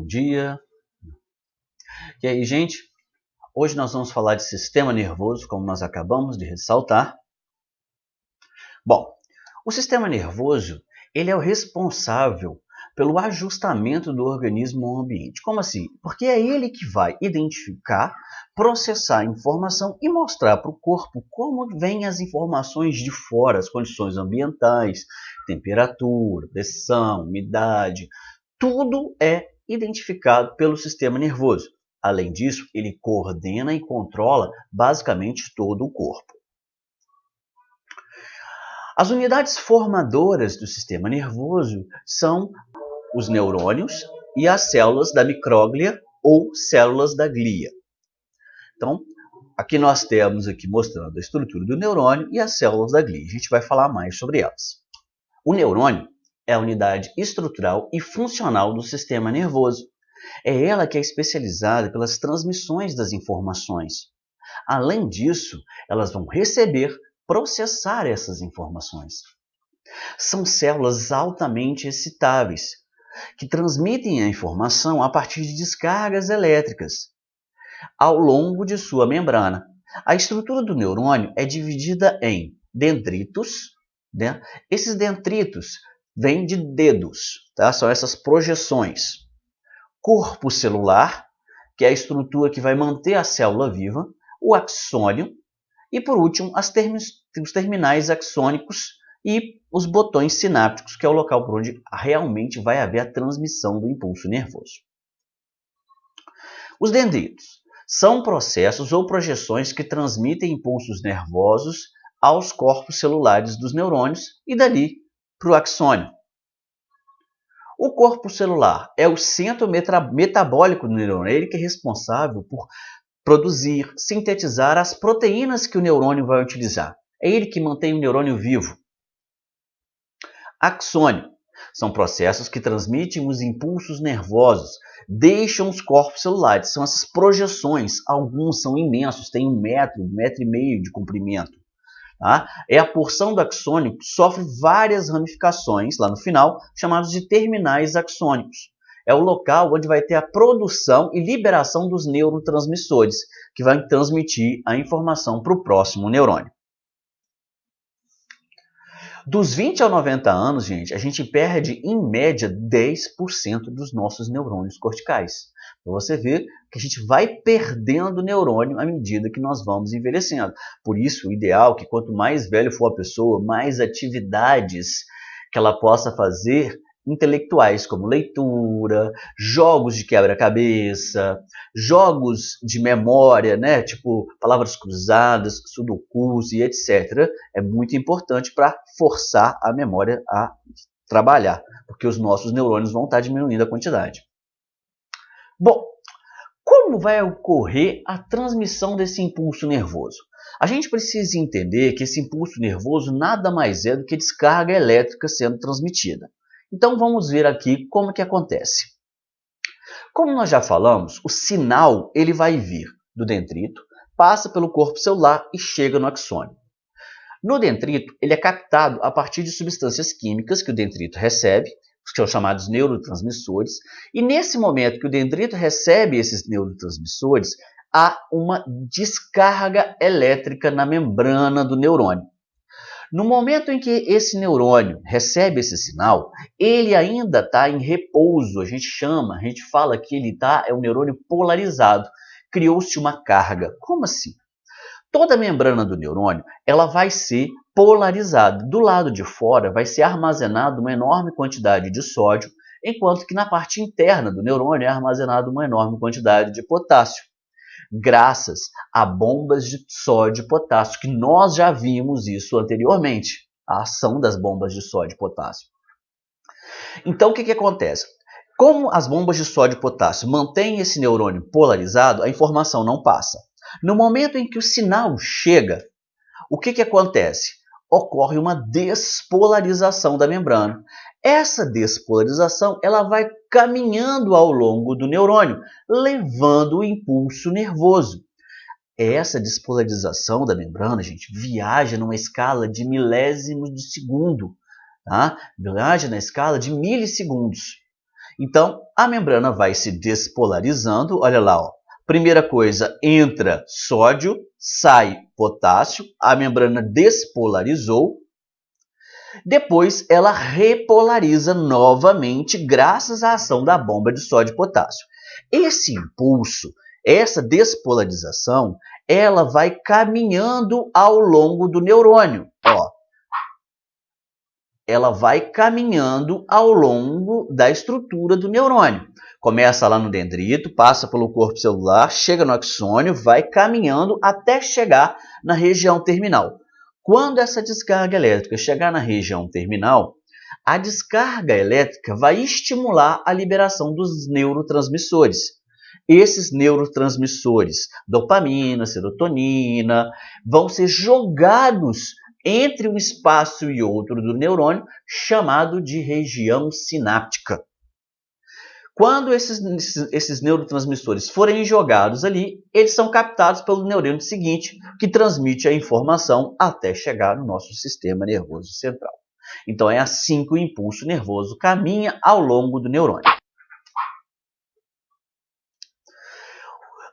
dia. E aí, gente? Hoje nós vamos falar de sistema nervoso, como nós acabamos de ressaltar. Bom, o sistema nervoso, ele é o responsável pelo ajustamento do organismo ao ambiente. Como assim? Porque é ele que vai identificar, processar a informação e mostrar para o corpo como vêm as informações de fora, as condições ambientais, temperatura, pressão, umidade, tudo é identificado pelo sistema nervoso. Além disso, ele coordena e controla basicamente todo o corpo. As unidades formadoras do sistema nervoso são os neurônios e as células da micróglia ou células da glia. Então, aqui nós temos mostrando a estrutura do neurônio e as células da glia. A gente vai falar mais sobre elas. O neurônio é a unidade estrutural e funcional do sistema nervoso. É ela que é especializada pelas transmissões das informações. Além disso, elas vão receber, processar essas informações. São células altamente excitáveis, que transmitem a informação a partir de descargas elétricas ao longo de sua membrana. A estrutura do neurônio é dividida em dendritos, né? Esses dendritos vêm de dedos, tá? São essas projeções. Corpo celular, que é a estrutura que vai manter a célula viva, o axônio e, por último, os terminais axônicos e os botões sinápticos, que é o local por onde realmente vai haver a transmissão do impulso nervoso. Os dendritos são processos ou projeções que transmitem impulsos nervosos aos corpos celulares dos neurônios e dali para o axônio. O corpo celular é o centro metabólico do neurônio, ele que é responsável por produzir, sintetizar as proteínas que o neurônio vai utilizar. É ele que mantém o neurônio vivo. Axônio são processos que transmitem os impulsos nervosos, deixam os corpos celulares. São essas projeções, alguns são imensos, têm 1 metro, 1,5 metro de comprimento. Tá? É a porção do axônio que sofre várias ramificações lá no final, chamados de terminais axônicos. É o local onde vai ter a produção e liberação dos neurotransmissores, que vai transmitir a informação para o próximo neurônio. Dos 20 a 90 anos, gente, a gente perde, em média, 10% dos nossos neurônios corticais. Então, você vê que a gente vai perdendo neurônio à medida que nós vamos envelhecendo. Por isso, o ideal é que quanto mais velho for a pessoa, mais atividades que ela possa fazer intelectuais, como leitura, jogos de quebra-cabeça, jogos de memória, né, tipo palavras cruzadas, sudokus e etc. É muito importante para forçar a memória a trabalhar, porque os nossos neurônios vão estar diminuindo a quantidade. Bom, como vai ocorrer a transmissão desse impulso nervoso? A gente precisa entender que esse impulso nervoso nada mais é do que descarga elétrica sendo transmitida. Então vamos ver aqui como que acontece. Como nós já falamos, o sinal ele vai vir do dendrito, passa pelo corpo celular e chega no axônio. No dendrito, ele é captado a partir de substâncias químicas que o dendrito recebe, que são chamados neurotransmissores, e nesse momento que o dendrito recebe esses neurotransmissores, há uma descarga elétrica na membrana do neurônio. No momento em que esse neurônio recebe esse sinal, ele ainda está em repouso, a gente fala que ele é um neurônio polarizado, criou-se uma carga. Como assim? Toda a membrana do neurônio ela vai ser polarizada. Do lado de fora vai ser armazenada uma enorme quantidade de sódio, enquanto que na parte interna do neurônio é armazenada uma enorme quantidade de potássio, graças a bombas de sódio e potássio, que nós já vimos isso anteriormente, a ação das bombas de sódio e potássio. Então, o que acontece? Como as bombas de sódio e potássio mantêm esse neurônio polarizado, a informação não passa. No momento em que o sinal chega, o que acontece? Ocorre uma despolarização da membrana. Essa despolarização ela vai caminhando ao longo do neurônio, levando o impulso nervoso. Essa despolarização da membrana, gente, viaja numa escala de milésimos de segundo, tá? Viaja na escala de milissegundos. Então, a membrana vai se despolarizando, olha lá, ó. Primeira coisa, entra sódio, sai potássio, a membrana despolarizou. Depois, ela repolariza novamente graças à ação da bomba de sódio e potássio. Esse impulso, essa despolarização, ela vai caminhando ao longo do neurônio. Ó, ela vai caminhando ao longo da estrutura do neurônio. Começa lá no dendrito, passa pelo corpo celular, chega no axônio, vai caminhando até chegar na região terminal. Quando essa descarga elétrica chegar na região terminal, a descarga elétrica vai estimular a liberação dos neurotransmissores. Esses neurotransmissores, dopamina, serotonina, vão ser jogados entre um espaço e outro do neurônio, chamado de região sináptica. Quando esses neurotransmissores forem jogados ali, eles são captados pelo neurônio seguinte, que transmite a informação até chegar no nosso sistema nervoso central. Então é assim que o impulso nervoso caminha ao longo do neurônio.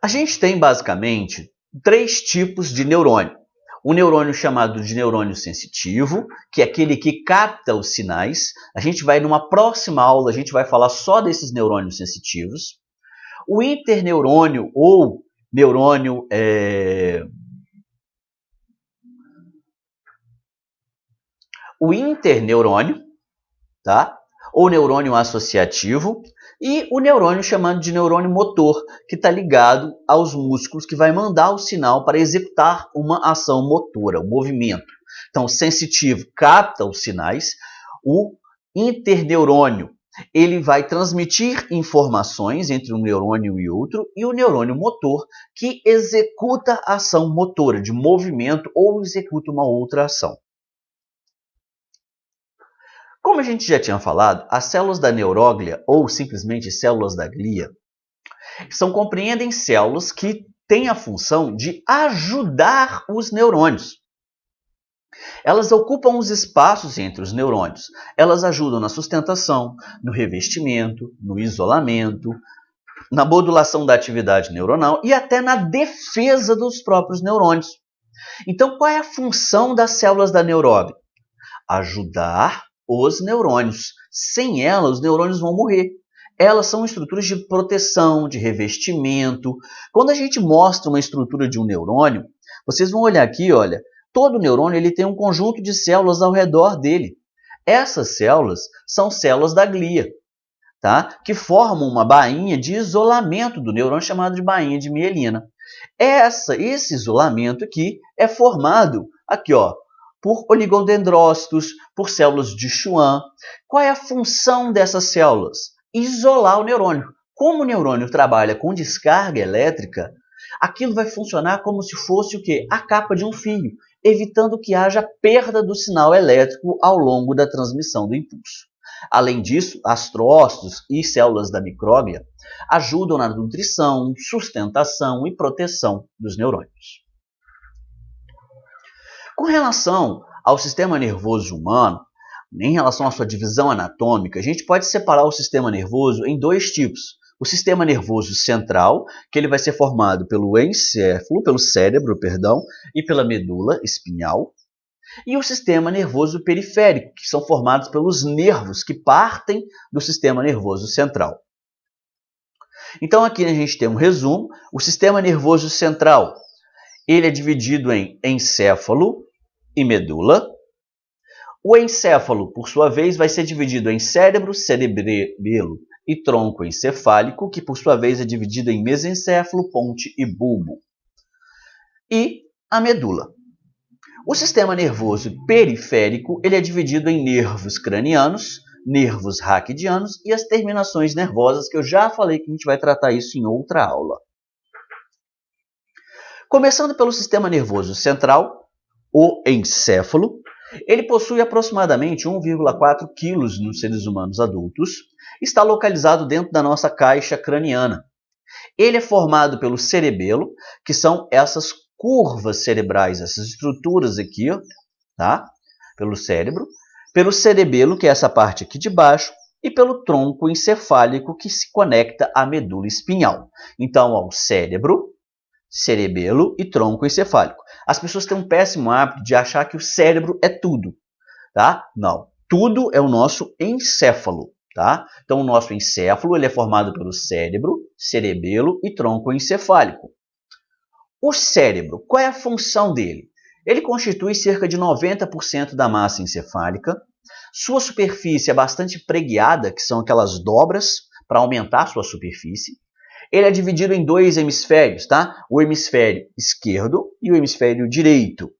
A gente tem basicamente 3 tipos de neurônio. O neurônio chamado de neurônio sensitivo, que é aquele que capta os sinais. A gente vai, numa próxima aula, a gente vai falar só desses neurônios sensitivos. O interneurônio ou neurônio o interneurônio, tá? Ou neurônio associativo, e o neurônio chamado de neurônio motor, que está ligado aos músculos, que vai mandar o sinal para executar uma ação motora, um movimento. Então, o sensitivo capta os sinais, o interneurônio ele vai transmitir informações entre um neurônio e outro, e o neurônio motor, que executa a ação motora, de movimento, ou executa uma outra ação. Como a gente já tinha falado, as células da neuróglia, ou simplesmente células da glia, compreendem células que têm a função de ajudar os neurônios. Elas ocupam os espaços entre os neurônios. Elas ajudam na sustentação, no revestimento, no isolamento, na modulação da atividade neuronal e até na defesa dos próprios neurônios. Então, qual é a função das células da neuróglia? Ajudar os neurônios. Sem elas, os neurônios vão morrer. Elas são estruturas de proteção, de revestimento. Quando a gente mostra uma estrutura de um neurônio, vocês vão olhar aqui, olha, todo neurônio ele tem um conjunto de células ao redor dele. Essas células são células da glia, tá? Que formam uma bainha de isolamento do neurônio chamada de bainha de mielina. Esse isolamento aqui é formado aqui, ó, por oligodendrócitos, por células de Schwann. Qual é a função dessas células? Isolar o neurônio. Como o neurônio trabalha com descarga elétrica, aquilo vai funcionar como se fosse o quê? A capa de um fio, evitando que haja perda do sinal elétrico ao longo da transmissão do impulso. Além disso, astrócitos e células da micróglia ajudam na nutrição, sustentação e proteção dos neurônios. Com relação ao sistema nervoso humano, em relação à sua divisão anatômica, a gente pode separar o sistema nervoso em 2 tipos. O sistema nervoso central, que ele vai ser formado pelo encéfalo, pelo cérebro, e pela medula espinhal. E o sistema nervoso periférico, que são formados pelos nervos que partem do sistema nervoso central. Então aqui a gente tem um resumo. O sistema nervoso central, ele é dividido em encéfalo e medula. O encéfalo, por sua vez, vai ser dividido em cérebro, cerebelo e tronco encefálico, que por sua vez é dividido em mesencéfalo, ponte e bulbo. E a medula. O sistema nervoso periférico ele é dividido em nervos cranianos, nervos raquidianos e as terminações nervosas, que eu já falei que a gente vai tratar isso em outra aula. Começando pelo sistema nervoso central, o encéfalo, ele possui aproximadamente 1,4 kg nos seres humanos adultos, está localizado dentro da nossa caixa craniana. Ele é formado pelo cerebelo, que são essas curvas cerebrais, essas estruturas aqui, tá? Pelo cérebro, pelo cerebelo, que é essa parte aqui de baixo, e pelo tronco encefálico que se conecta à medula espinhal. Então, ao cérebro, cerebelo e tronco encefálico. As pessoas têm um péssimo hábito de achar que o cérebro é tudo, tá? Não, tudo é o nosso encéfalo, tá? Então, o nosso encéfalo ele é formado pelo cérebro, cerebelo e tronco encefálico. O cérebro, qual é a função dele? Ele constitui cerca de 90% da massa encefálica. Sua superfície é bastante preguiada, que são aquelas dobras para aumentar sua superfície. Ele é dividido em dois hemisférios, tá? O hemisfério esquerdo e o hemisfério direito.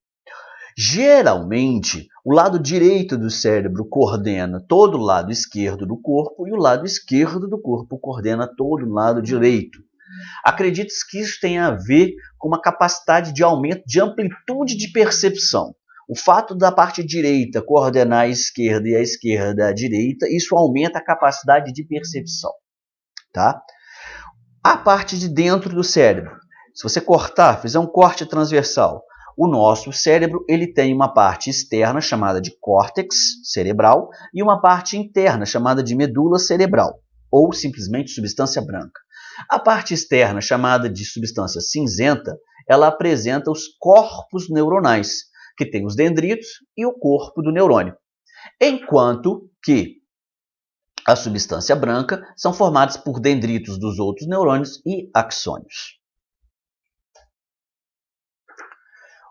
Geralmente, o lado direito do cérebro coordena todo o lado esquerdo do corpo e o lado esquerdo do corpo coordena todo o lado direito. Acredita-se que isso tem a ver com uma capacidade de aumento de amplitude de percepção. O fato da parte direita coordenar a esquerda e a esquerda a direita, isso aumenta a capacidade de percepção, tá? A parte de dentro do cérebro, se você cortar, fizer um corte transversal, o nosso cérebro ele tem uma parte externa chamada de córtex cerebral e uma parte interna chamada de medula cerebral, ou simplesmente substância branca. A parte externa, chamada de substância cinzenta, ela apresenta os corpos neuronais, que tem os dendritos e o corpo do neurônio. Enquanto que a substância branca são formadas por dendritos dos outros neurônios e axônios.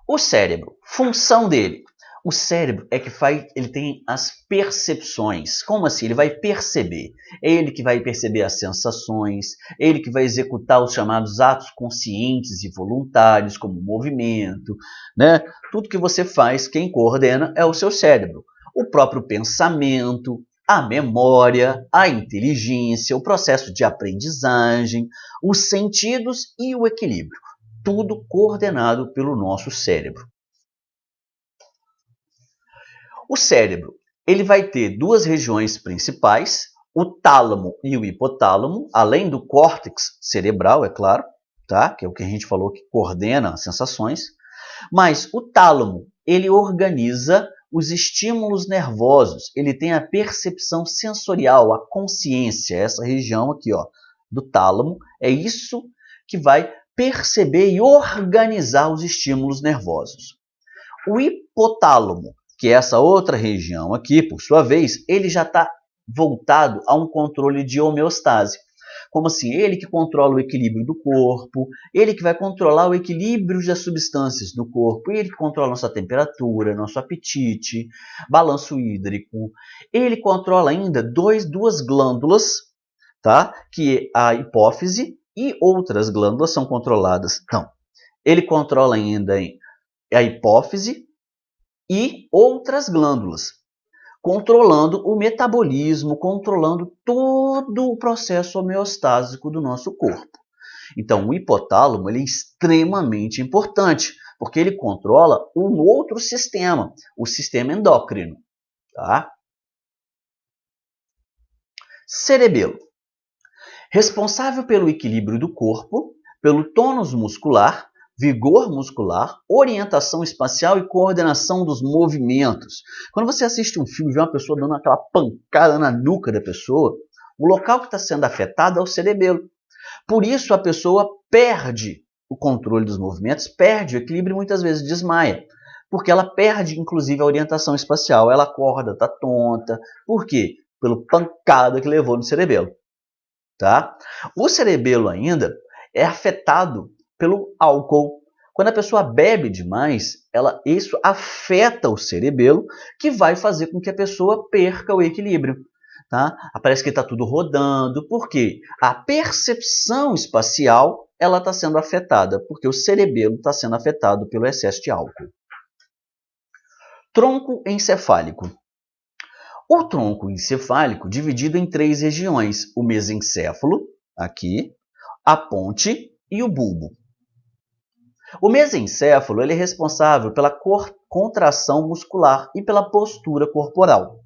O cérebro, função dele. O cérebro é que ele tem as percepções. Como assim? Ele vai perceber. É ele que vai perceber as sensações, é ele que vai executar os chamados atos conscientes e voluntários, como movimento, né? Tudo que você faz, quem coordena é o seu cérebro. O próprio pensamento, a memória, a inteligência, o processo de aprendizagem, os sentidos e o equilíbrio. Tudo coordenado pelo nosso cérebro. O cérebro ele vai ter duas regiões principais, o tálamo e o hipotálamo, além do córtex cerebral, é claro, tá? Que é o que a gente falou que coordena as sensações. Mas o tálamo ele organiza os estímulos nervosos, ele tem a percepção sensorial, a consciência, essa região aqui, ó, do tálamo, é isso que vai perceber e organizar os estímulos nervosos. O hipotálamo, que é essa outra região aqui, por sua vez, ele já está voltado a um controle de homeostase. Como assim? Ele que controla o equilíbrio do corpo, ele que vai controlar o equilíbrio das substâncias do corpo, ele que controla nossa temperatura, nosso apetite, balanço hídrico. Ele controla ainda duas glândulas, tá? Que é a hipófise e outras glândulas são controladas. Não, ele controla ainda a hipófise e outras glândulas, controlando o metabolismo, controlando todo o processo homeostásico do nosso corpo. Então, o hipotálamo ele é extremamente importante, porque ele controla um outro sistema, o sistema endócrino. Tá? Cerebelo. Responsável pelo equilíbrio do corpo, pelo tônus muscular, vigor muscular, orientação espacial e coordenação dos movimentos. Quando você assiste um filme e vê uma pessoa dando aquela pancada na nuca da pessoa, o local que está sendo afetado é o cerebelo. Por isso a pessoa perde o controle dos movimentos, perde o equilíbrio e muitas vezes desmaia. Porque ela perde, inclusive, a orientação espacial. Ela acorda, está tonta. Por quê? Pelo pancada que levou no cerebelo. Tá? O cerebelo ainda é afetado pelo álcool. Quando a pessoa bebe demais, isso afeta o cerebelo, que vai fazer com que a pessoa perca o equilíbrio. Tá? Parece que está tudo rodando. Por quê? A percepção espacial está sendo afetada, porque o cerebelo está sendo afetado pelo excesso de álcool. Tronco encefálico. O tronco encefálico dividido em três regiões, o mesencéfalo, aqui, a ponte e o bulbo. O mesencéfalo ele é responsável pela contração muscular e pela postura corporal.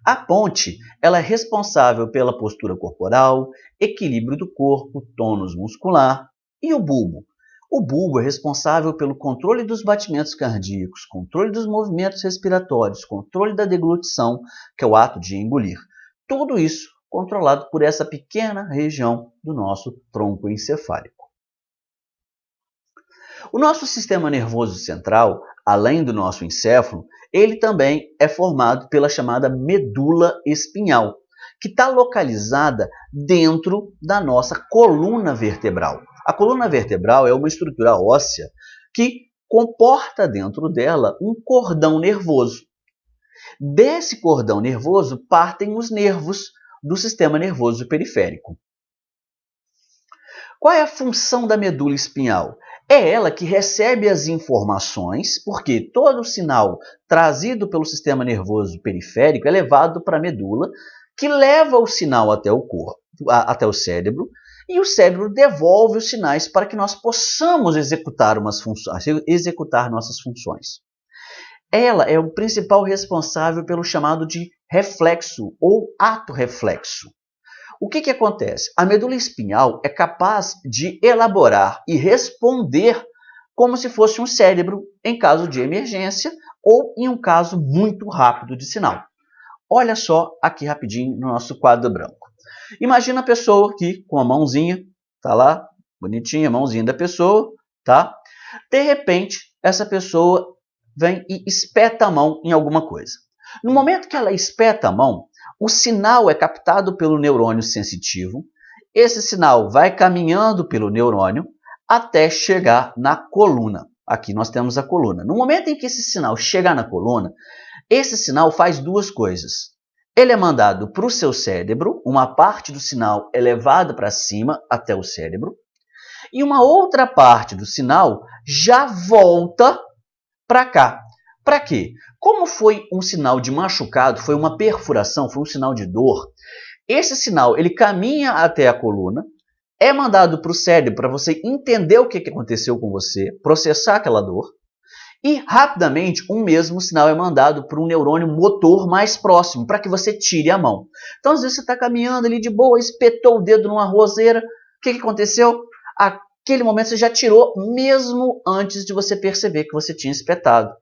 A ponte ela é responsável pela postura corporal, equilíbrio do corpo, tônus muscular. E o bulbo? O bulbo é responsável pelo controle dos batimentos cardíacos, controle dos movimentos respiratórios, controle da deglutição, que é o ato de engolir. Tudo isso controlado por essa pequena região do nosso tronco encefálico. O nosso sistema nervoso central, além do nosso encéfalo, ele também é formado pela chamada medula espinhal, que está localizada dentro da nossa coluna vertebral. A coluna vertebral é uma estrutura óssea que comporta dentro dela um cordão nervoso. Desse cordão nervoso partem os nervos do sistema nervoso periférico. Qual é a função da medula espinhal? É ela que recebe as informações, porque todo o sinal trazido pelo sistema nervoso periférico é levado para a medula, que leva o sinal até o corpo, até o cérebro, e o cérebro devolve os sinais para que nós possamos executar nossas funções. Ela é o principal responsável pelo chamado de reflexo ou ato reflexo. O que acontece? A medula espinhal é capaz de elaborar e responder como se fosse um cérebro em caso de emergência ou em um caso muito rápido de sinal. Olha só aqui rapidinho no nosso quadro branco. Imagina a pessoa aqui com a mãozinha, tá lá, bonitinha a mãozinha da pessoa, tá? De repente, essa pessoa vem e espeta a mão em alguma coisa. No momento que ela espeta a mão, o sinal é captado pelo neurônio sensitivo. Esse sinal vai caminhando pelo neurônio até chegar na coluna. Aqui nós temos a coluna. No momento em que esse sinal chegar na coluna, esse sinal faz duas coisas. Ele é mandado para o seu cérebro, uma parte do sinal é levada para cima até o cérebro, e uma outra parte do sinal já volta para cá. Para quê? Como foi um sinal de machucado, foi uma perfuração, foi um sinal de dor, esse sinal ele caminha até a coluna, é mandado para o cérebro para você entender o que aconteceu com você, processar aquela dor, e rapidamente um mesmo sinal é mandado para um neurônio motor mais próximo, para que você tire a mão. Então às vezes você está caminhando ali de boa, espetou o dedo numa roseira, o que aconteceu? Aquele momento você já tirou mesmo antes de você perceber que você tinha espetado.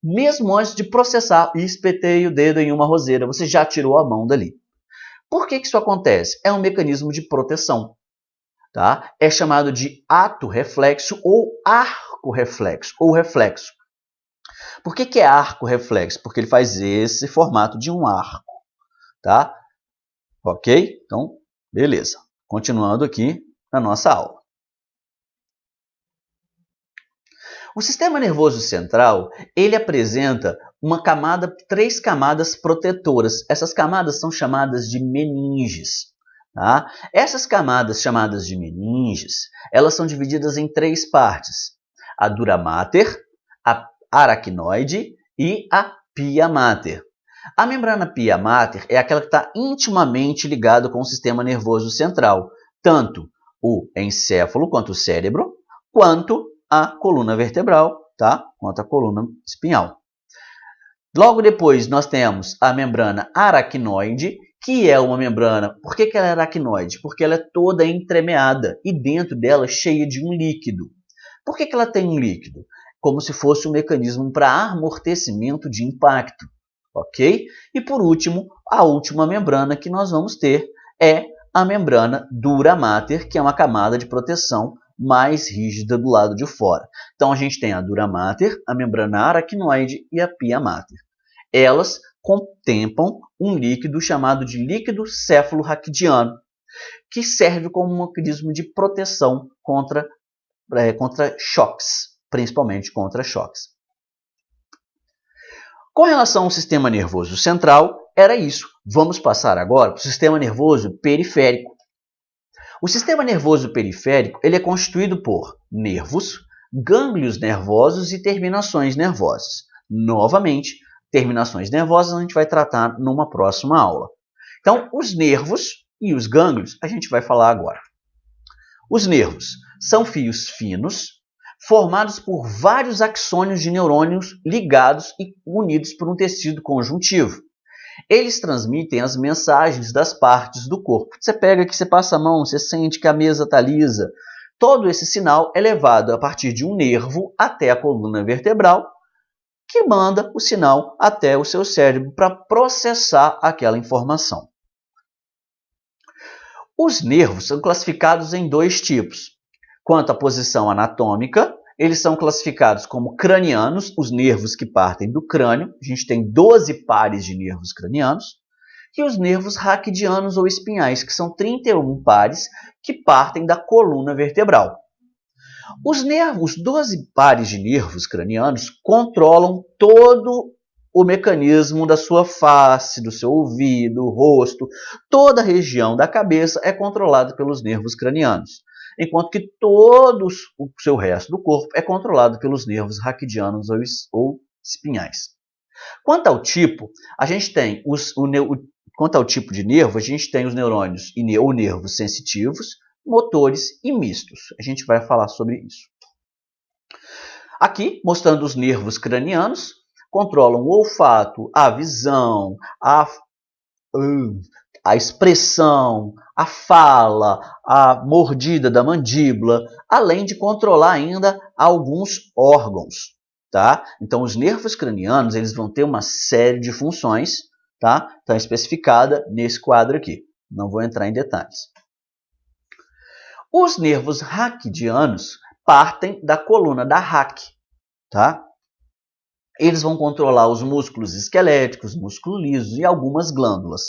Mesmo antes de processar e espetei o dedo em uma roseira, você já tirou a mão dali. Por que isso acontece? É um mecanismo de proteção. Tá? É chamado de ato reflexo ou arco reflexo ou reflexo. Por que é arco reflexo? Porque ele faz esse formato de um arco. Tá? Ok? Então, beleza. Continuando aqui na nossa aula. O sistema nervoso central, ele apresenta três camadas protetoras. Essas camadas são chamadas de meninges. Tá? Essas camadas chamadas de meninges, elas são divididas em três partes. A dura mater, a aracnoide e a pia mater. A membrana pia mater é aquela que está intimamente ligada com o sistema nervoso central, tanto o encéfalo quanto o cérebro, quanto a coluna vertebral, tá? Quanto a coluna espinhal. Logo depois nós temos a membrana aracnoide, que é uma membrana... Por que ela é aracnoide? Porque ela é toda entremeada e dentro dela cheia de um líquido. Por que ela tem um líquido? Como se fosse um mecanismo para amortecimento de impacto, ok? E por último, a última membrana que nós vamos ter é a membrana dura mater, que é uma camada de proteção mais rígida do lado de fora. Então a gente tem a dura mater, a membrana aracnoide e a pia mater. Elas contemplam um líquido chamado de líquido cefalorraquidiano, que serve como um mecanismo de proteção contra choques, principalmente contra choques. Com relação ao sistema nervoso central, era isso. Vamos passar agora para o sistema nervoso periférico. O sistema nervoso periférico ele é constituído por nervos, gânglios nervosos e terminações nervosas. Novamente, terminações nervosas a gente vai tratar numa próxima aula. Então, os nervos e os gânglios a gente vai falar agora. Os nervos são fios finos, formados por vários axônios de neurônios ligados e unidos por um tecido conjuntivo. Eles transmitem as mensagens das partes do corpo. Você pega aqui, você passa a mão, você sente que a mesa está lisa. Todo esse sinal é levado a partir de um nervo até a coluna vertebral, que manda o sinal até o seu cérebro para processar aquela informação. Os nervos são classificados em dois tipos. Quanto à posição anatômica, eles são classificados como cranianos, os nervos que partem do crânio. A gente tem 12 pares de nervos cranianos. E os nervos raquidianos ou espinhais, que são 31 pares que partem da coluna vertebral. Os 12 pares de nervos cranianos controlam todo o mecanismo da sua face, do seu ouvido, rosto, toda a região da cabeça é controlada pelos nervos cranianos, enquanto que todo o seu resto do corpo é controlado pelos nervos raquidianos ou espinhais. Quanto ao tipo, a gente tem quanto ao tipo de nervo, a gente tem os neurônios ou nervos sensitivos, motores e mistos. A gente vai falar sobre isso. Aqui, mostrando os nervos cranianos, controlam o olfato, a visão, a expressão, a fala, a mordida da mandíbula, além de controlar ainda alguns órgãos. Tá? Então, os nervos cranianos eles vão ter uma série de funções, tá? Está especificada nesse quadro aqui. Não vou entrar em detalhes. Os nervos raquidianos partem da coluna da raque. Tá? Eles vão controlar os músculos esqueléticos, músculos lisos e algumas glândulas.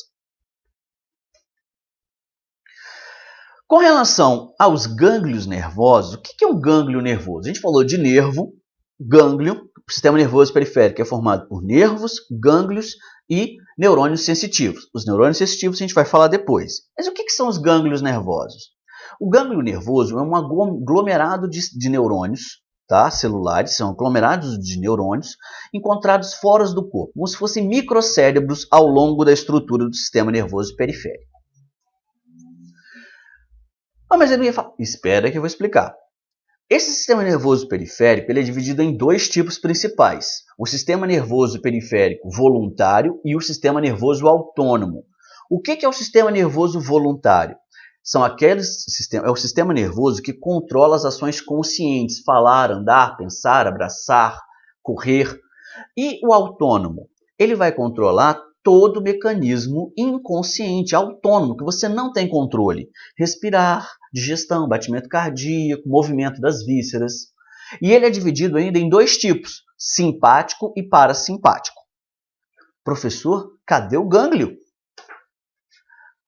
Com relação aos gânglios nervosos, o que é um gânglio nervoso? A gente falou de nervo, gânglio, o sistema nervoso periférico é formado por nervos, gânglios e neurônios sensitivos. Os neurônios sensitivos a gente vai falar depois. Mas o que são os gânglios nervosos? O gânglio nervoso é um aglomerado de neurônios, tá? Celulares, são aglomerados de neurônios encontrados fora do corpo, como se fossem microcérebros ao longo da estrutura do sistema nervoso periférico. Mas ele ia falar, espera que eu vou explicar. Esse sistema nervoso periférico ele é dividido em dois tipos principais. O sistema nervoso periférico voluntário e o sistema nervoso autônomo. O que é o sistema nervoso voluntário? É o sistema nervoso que controla as ações conscientes, falar, andar, pensar, abraçar, correr. E o autônomo, ele vai controlar todo o mecanismo inconsciente, autônomo, que você não tem controle. Respirar, digestão, batimento cardíaco, movimento das vísceras. E ele é dividido ainda em dois tipos, simpático e parasimpático. Professor, cadê o gânglio?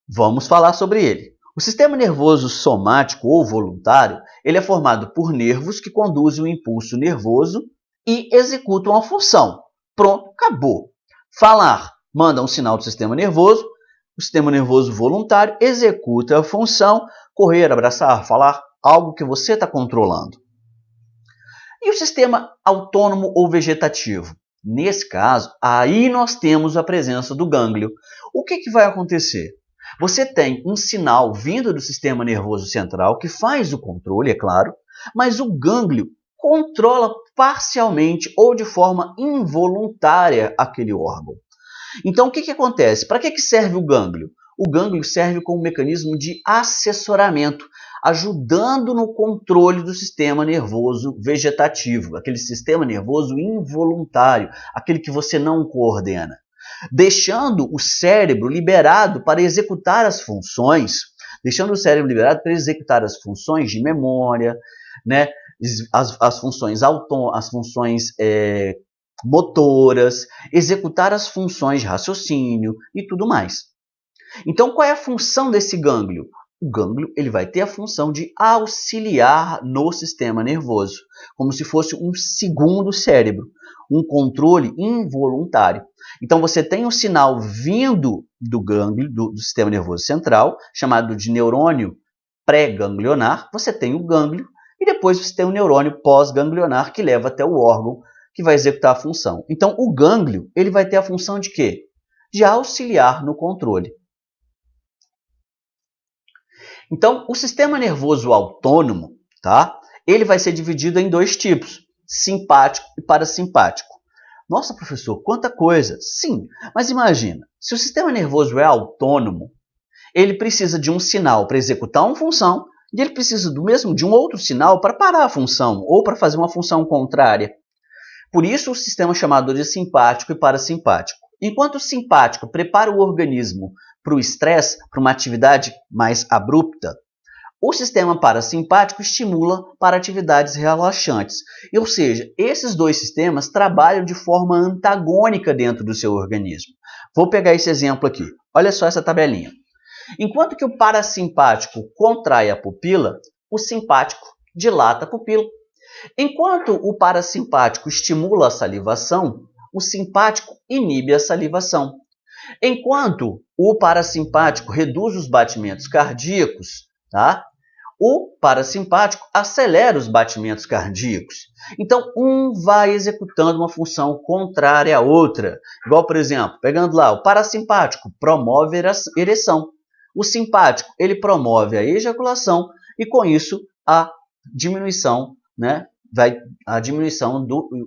Vamos falar sobre ele. O sistema nervoso somático ou voluntário, ele é formado por nervos que conduzem o impulso nervoso e executam a função. Pronto, acabou. Falar, manda um sinal do sistema nervoso, o sistema nervoso voluntário executa a função, correr, abraçar, falar, algo que você está controlando. E o sistema autônomo ou vegetativo? Nesse caso, aí nós temos a presença do gânglio. O que vai acontecer? Você tem um sinal vindo do sistema nervoso central que faz o controle, é claro, mas o gânglio controla parcialmente ou de forma involuntária aquele órgão. Então, o que acontece? Para que serve o gânglio? O gânglio serve como mecanismo de assessoramento, ajudando no controle do sistema nervoso vegetativo, aquele sistema nervoso involuntário, aquele que você não coordena, deixando o cérebro liberado para executar as funções, de memória, né? as funções motoras, executar as funções de raciocínio e tudo mais. Então, qual é a função desse gânglio? O gânglio ele vai ter a função de auxiliar no sistema nervoso, como se fosse um segundo cérebro, um controle involuntário. Então, você tem um sinal vindo do gânglio, do sistema nervoso central, chamado de neurônio pré-ganglionar. Você tem o gânglio e depois você tem o neurônio pós-ganglionar, que leva até o órgão que vai executar a função. Então, o gânglio ele vai ter a função de quê? De auxiliar no controle. Então, o sistema nervoso autônomo, tá? Ele vai ser dividido em dois tipos, simpático e parasimpático. Nossa, professor, quanta coisa! Sim, mas imagina, se o sistema nervoso é autônomo, ele precisa de um sinal para executar uma função e ele precisa de um outro sinal para parar a função ou para fazer uma função contrária. Por isso, o sistema é chamado de simpático e parasimpático. Enquanto o simpático prepara o organismo para o estresse, para uma atividade mais abrupta. O sistema parasimpático estimula para atividades relaxantes. Ou seja, esses dois sistemas trabalham de forma antagônica dentro do seu organismo. Vou pegar esse exemplo aqui. Olha só essa tabelinha. Enquanto que o parasimpático contrai a pupila, o simpático dilata a pupila. Enquanto o parasimpático estimula a salivação, o simpático inibe a salivação. Enquanto o parasimpático reduz os batimentos cardíacos, tá? O parasimpático acelera os batimentos cardíacos. Então, um vai executando uma função contrária à outra. Igual, por exemplo, pegando lá, o parasimpático promove a ereção. O simpático, ele promove a ejaculação e, com isso, a diminuição,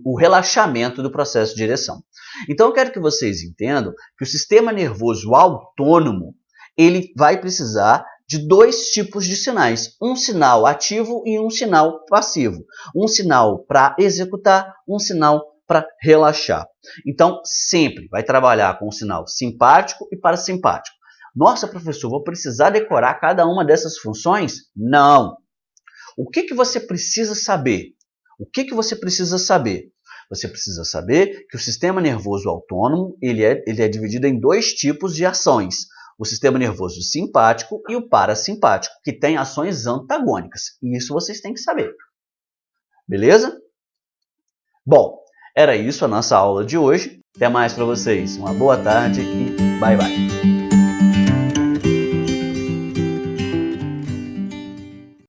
o relaxamento do processo de ereção. Então, eu quero que vocês entendam que o sistema nervoso autônomo, ele vai precisar de dois tipos de sinais, um sinal ativo e um sinal passivo. Um sinal para executar, um sinal para relaxar. Então, sempre vai trabalhar com o sinal simpático e parasimpático. Nossa, professor, vou precisar decorar cada uma dessas funções? Não. O que você precisa saber? O que você precisa saber? Você precisa saber que o sistema nervoso autônomo ele é dividido em dois tipos de ações. O sistema nervoso simpático e o parasimpático, que tem ações antagônicas. E isso vocês têm que saber. Beleza? Bom, era isso a nossa aula de hoje. Até mais para vocês. Uma boa tarde e bye bye.